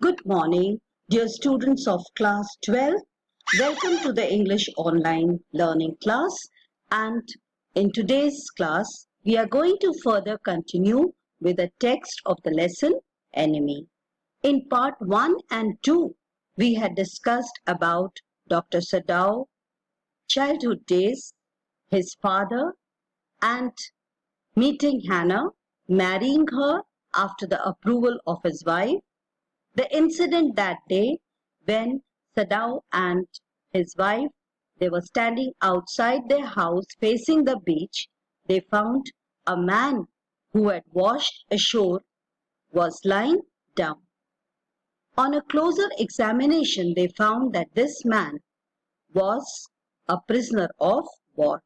Good morning, dear students of class 12. Welcome to the English online learning class. And in today's class, we are going to further continue with the text of the lesson Enemy. In part 1 and 2, we had discussed about Dr. Sadao, childhood days, his father, and meeting Hannah, marrying her after the approval of his wife, the incident that day when Sadao and his wife, they were standing outside their house facing the beach, they found a man who had washed ashore was lying down. On a closer examination, they found that this man was a prisoner of war,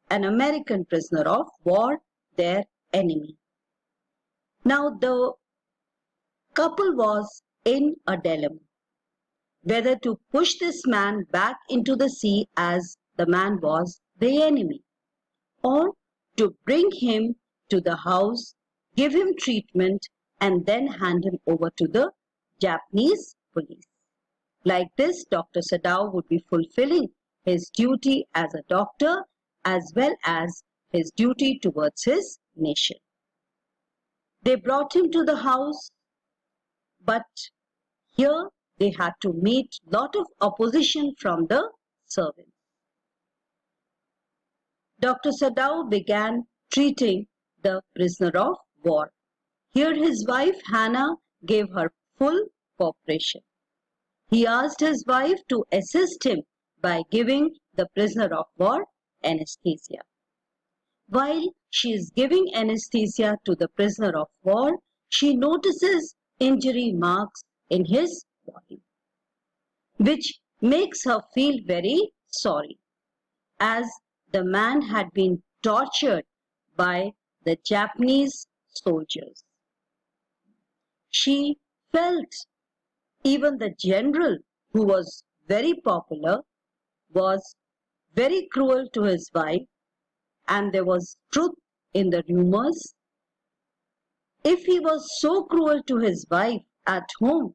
an American prisoner of war, their enemy. Now the couple was in a dilemma whether to push this man back into the sea as the man was the enemy, or to bring him to the house, give him treatment, and then hand him over to the Japanese police. Like this, Dr. Sadao would be fulfilling his duty as a doctor as well as his duty towards his nation. They brought him to the house, but here they had to meet lot of opposition from the servants. Dr. Sadao began treating the prisoner of war. Here his wife Hannah gave her full cooperation. He asked his wife to assist him by giving the prisoner of war anesthesia. While she is giving anesthesia to the prisoner of war, she notices injury marks in his body, which makes her feel very sorry, as the man had been tortured by the Japanese soldiers. She felt even the general, who was very popular, was very cruel to his wife, and there was truth in the rumors. If he was so cruel to his wife at home,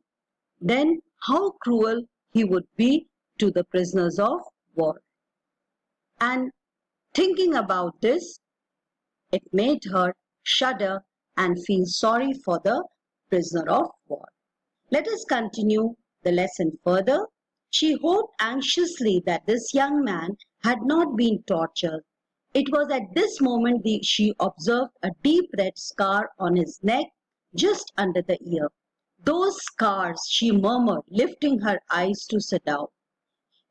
then how cruel he would be to the prisoners of war. And thinking about this, it made her shudder and feel sorry for the prisoner of war. Let us continue the lesson further. She hoped anxiously that this young man had not been tortured. It was at this moment she observed a deep red scar on his neck just under the ear. Those scars, she murmured, lifting her eyes to Sadao.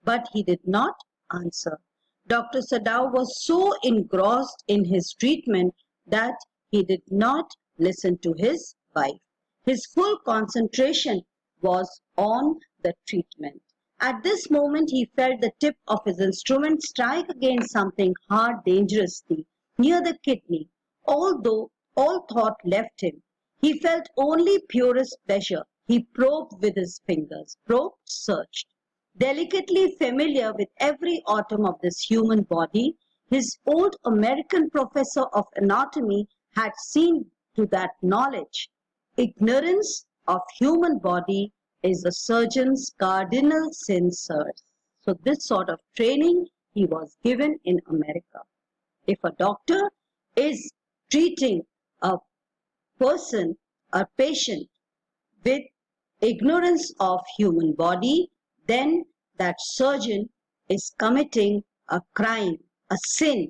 But he did not answer. Dr. Sadao was so engrossed in his treatment that he did not listen to his wife. His full concentration was on the treatment. At this moment, he felt the tip of his instrument strike against something hard dangerously near the kidney. Although all thought left him, he felt only purest pleasure. He probed with his fingers, probed, searched. Delicately familiar with every atom of this human body, his old American professor of anatomy had seen to that knowledge. Ignorance of human body is the surgeon's cardinal sin, sirs. So this sort of training he was given in America. If a doctor is treating a person, a patient, with ignorance of human body, then that surgeon is committing a crime, a sin.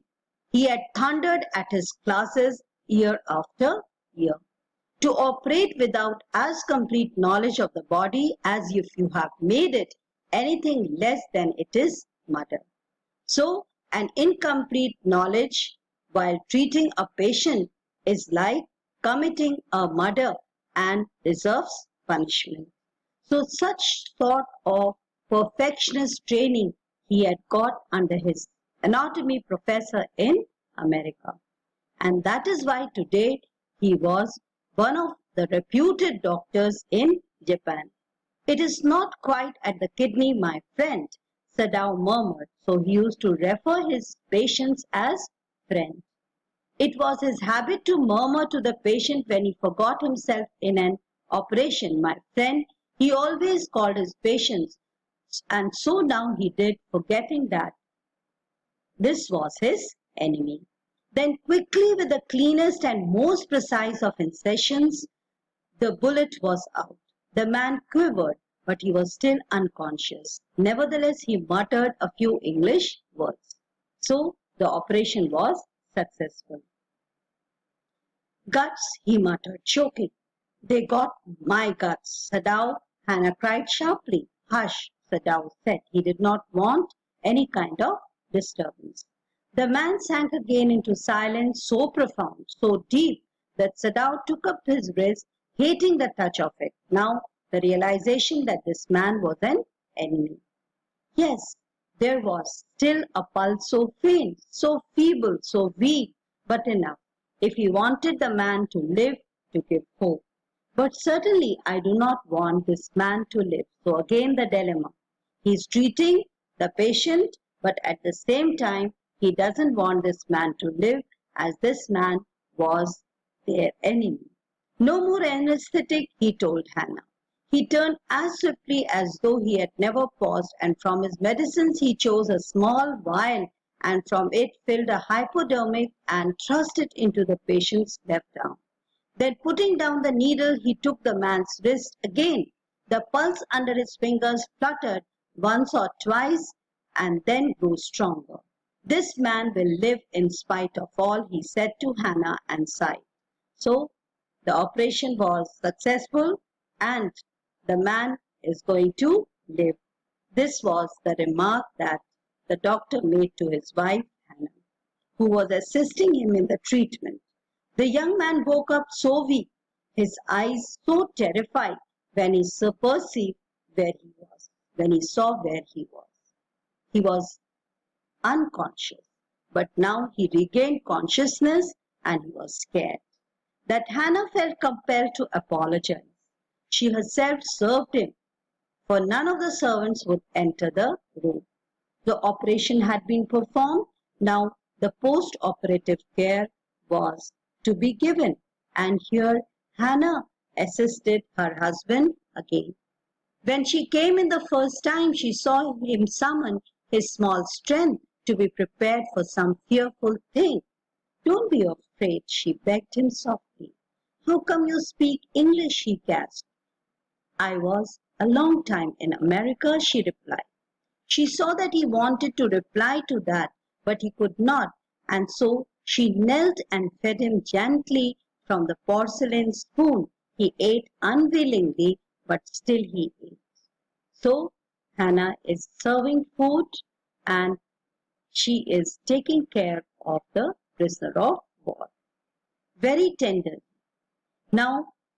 He had thundered at his classes year after year. To operate without as complete knowledge of the body as if you have made it anything less than it is murder. So, an incomplete knowledge while treating a patient is like committing a murder and deserves punishment. So, such sort of perfectionist training he had got under his anatomy professor in America. And that is why today he was one of the reputed doctors in Japan. It is not quite at the kidney, my friend, Sadao murmured, so he used to refer his patients as friend. It was his habit to murmur to the patient when he forgot himself in an operation. My friend, He always called his patients, and so now he did, forgetting that this was his enemy. Then quickly, with the cleanest and most precise of incisions, the bullet was out. The man quivered, but he was still unconscious. Nevertheless, he muttered a few English words. So the operation was successful. "Guts," he muttered, choking. "They got my guts, Sadao," Hannah cried sharply. "Hush," Sadao said. He did not want any kind of disturbance. The man sank again into silence so profound, so deep, that Sadao took up his wrist, hating the touch of it. Now the realization that this man was an enemy. Yes, there was still a pulse so faint, so feeble, so weak, but enough, if he wanted the man to live, to give hope. But certainly I do not want this man to live. So again the dilemma. He is treating the patient, but at the same time, he doesn't want this man to live, as this man was their enemy. "No more anesthetic," he told Hannah. He turned as swiftly as though he had never paused, and from his medicines he chose a small vial, and from it filled a hypodermic and thrust it into the patient's left arm. Then, putting down the needle, he took the man's wrist again. The pulse under his fingers fluttered once or twice and then grew stronger. "This man will live in spite of all," he said to Hannah, and sighed. So the operation was successful and the man is going to live. This was the remark that the doctor made to his wife, Hannah, who was assisting him in the treatment. The young man woke up so weak, his eyes so terrified, when he perceived where he was, when he saw where he was. He was unconscious, but now he regained consciousness and he was scared. That Hannah felt compelled to apologize. She herself served him, for none of the servants would enter the room. The operation had been performed. Now the post-operative care was to be given, and here Hannah assisted her husband again. When she came in the first time, she saw him summon his small strength to be prepared for some fearful thing. "Don't be afraid," she begged him softly. "How come you speak English?" he gasped. "I was a long time in America," she replied. She saw that he wanted to reply to that, but he could not, and so she knelt and fed him gently from the porcelain spoon. He ate unwillingly, but still he ate. So Hannah is serving food and she is taking care of the prisoner of war. Very tenderly. "Now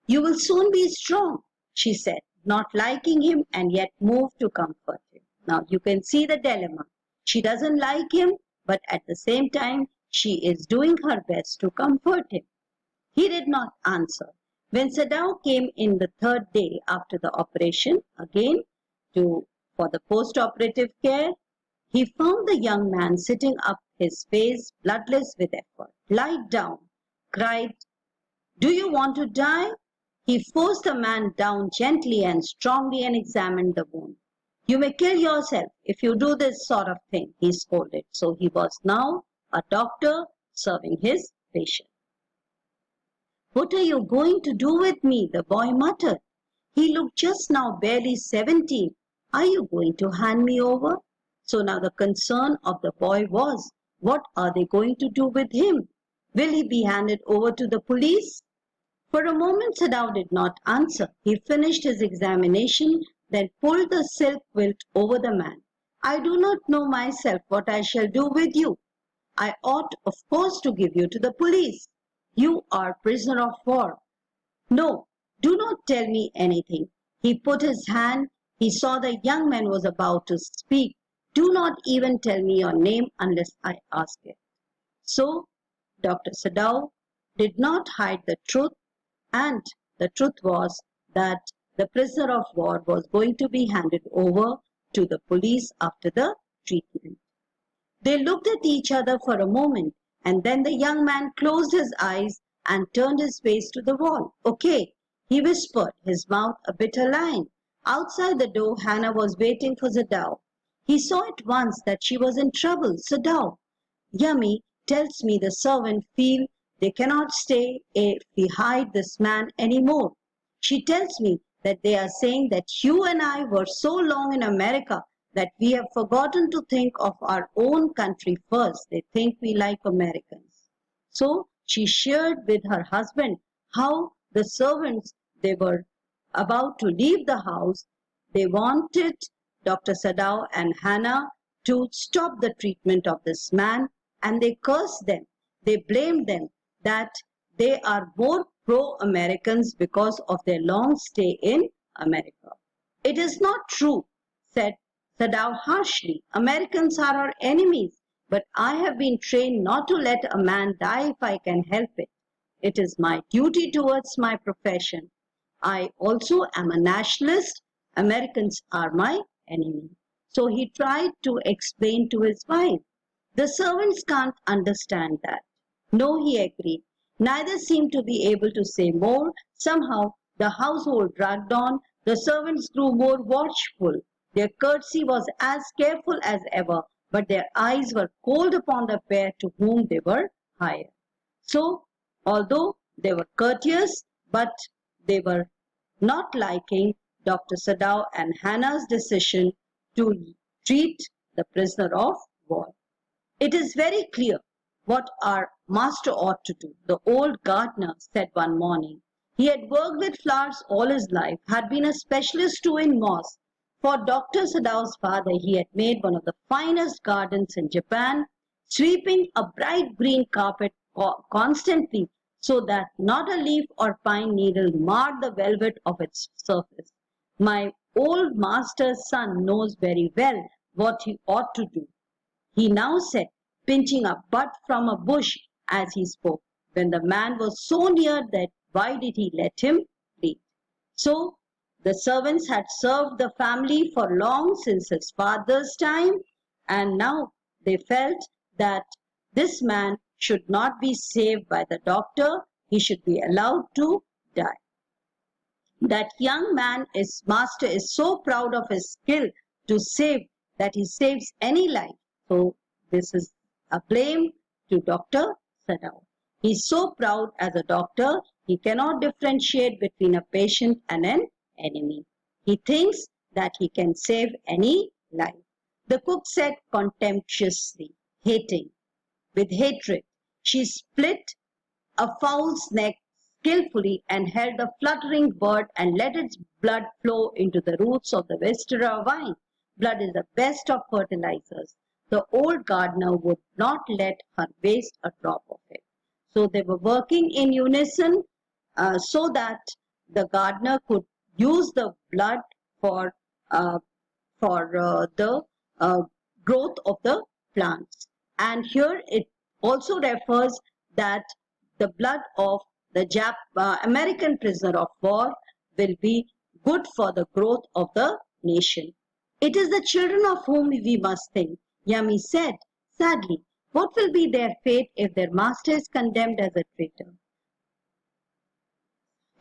you will soon be strong," she said, not liking him and yet moved to comfort him. Now you can see the dilemma. She doesn't like him, but at the same time, she is doing her best to comfort him. He did not answer. When Sadao came in the third day after the operation, again for the post-operative care, he found the young man sitting up, his face bloodless with effort. "Lie down," cried. "Do you want to die?" He forced the man down gently and strongly and examined the wound. "You may kill yourself if you do this sort of thing," he scolded. So he was now a doctor serving his patient. "What are you going to do with me?" the boy muttered. He looked just now barely 17. "Are you going to hand me over?" So now the concern of the boy was, what are they going to do with him? Will he be handed over to the police? For a moment Sadao did not answer. He finished his examination, then pulled the silk quilt over the man. "I do not know myself what I shall do with you. I ought, of course, to give you to the police. You are prisoner of war. No, do not tell me anything." He put his hand. He saw the young man was about to speak. "Do not even tell me your name unless I ask it." So Dr. Sadao did not hide the truth, and the truth was that the prisoner of war was going to be handed over to the police after the treatment. They looked at each other for a moment, and then the young man closed his eyes and turned his face to the wall. "Okay," he whispered, his mouth a bitter line. Outside the door, Hannah was waiting for Sadao. He saw at once that she was in trouble. Sadao, Yummy tells me the servant feel they cannot stay if we hide this man any more. She tells me that they are saying that you and I were so long in America that we have forgotten to think of our own country first. They think we like Americans. So she shared with her husband how the servants, they were about to leave the house. They wanted Dr. Sadao and Hannah to stop the treatment of this man, and they cursed them. They blamed them that they are more pro-Americans because of their long stay in America. It is not true, said Sadao harshly. Americans are our enemies, but I have been trained not to let a man die if I can help it. It is my duty towards my profession. I also am a nationalist. Americans are my enemy. So he tried to explain to his wife. The servants can't understand that. No, he agreed. Neither seemed to be able to say more. Somehow the household dragged on. The servants grew more watchful. Their courtesy was as careful as ever, but their eyes were cold upon the pair to whom they were hired. So, although they were courteous, but they were not liking Dr. Sadao and Hannah's decision to treat the prisoner of war. It is very clear what our master ought to do, the old gardener said one morning. He had worked with flowers all his life, had been a specialist too in moss. For Dr. Sadao's father, he had made one of the finest gardens in Japan, sweeping a bright green carpet constantly so that not a leaf or pine needle marred the velvet of its surface. My old master's son knows very well what he ought to do, he now said, pinching a bud from a bush as he spoke. When the man was so near that why did he let him leave? So the servants had served the family for long since his father's time, and now they felt that this man should not be saved by the doctor, he should be allowed to die. That young man, his master, is so proud of his skill to save that he saves any life. So this is a blame to Dr. Sadao. He is so proud as a doctor, he cannot differentiate between a patient and an enemy. He thinks that he can save any life. The cook said contemptuously, hating, with hatred. She split a fowl's neck skillfully and held the fluttering bird and let its blood flow into the roots of the Vistara vine. Blood is the best of fertilizers. The old gardener would not let her waste a drop of it. So they were working in unison so that the gardener could use the blood for the growth of the plants. And here it also refers that the blood of the American prisoner of war will be good for the growth of the nation. It is the children of whom we must think, Yami said sadly. What will be their fate if their master is condemned as a traitor?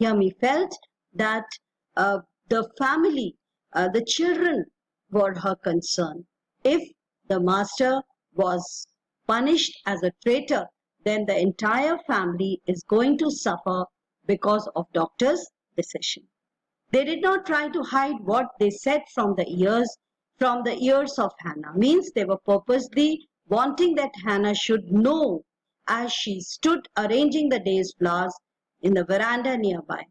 Yami felt that the family, the children were her concern. If the master was punished as a traitor, then the entire family is going to suffer because of doctor's decision. They did not try to hide what they said from the ears of Hannah. Means they were purposely wanting that Hannah should know as she stood arranging the day's flowers in the veranda nearby.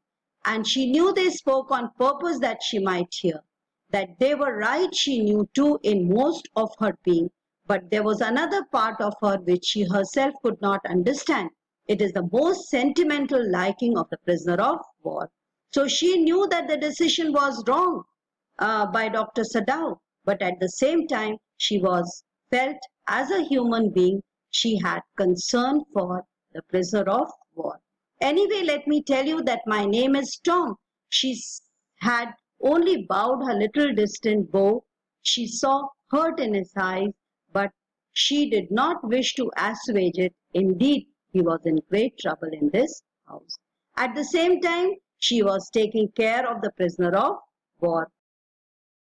And she knew they spoke on purpose that she might hear. That they were right she knew too in most of her being. But there was another part of her which she herself could not understand. It is the most sentimental liking of the prisoner of war. So she knew that the decision was wrong by Dr. Sadao. But at the same time, she was felt as a human being, she had concern for the prisoner of war. Anyway, let me tell you that my name is Tom. She had only bowed her little distant bow. She saw hurt in his eyes, but she did not wish to assuage it. Indeed, he was in great trouble in this house. At the same time, she was taking care of the prisoner of war.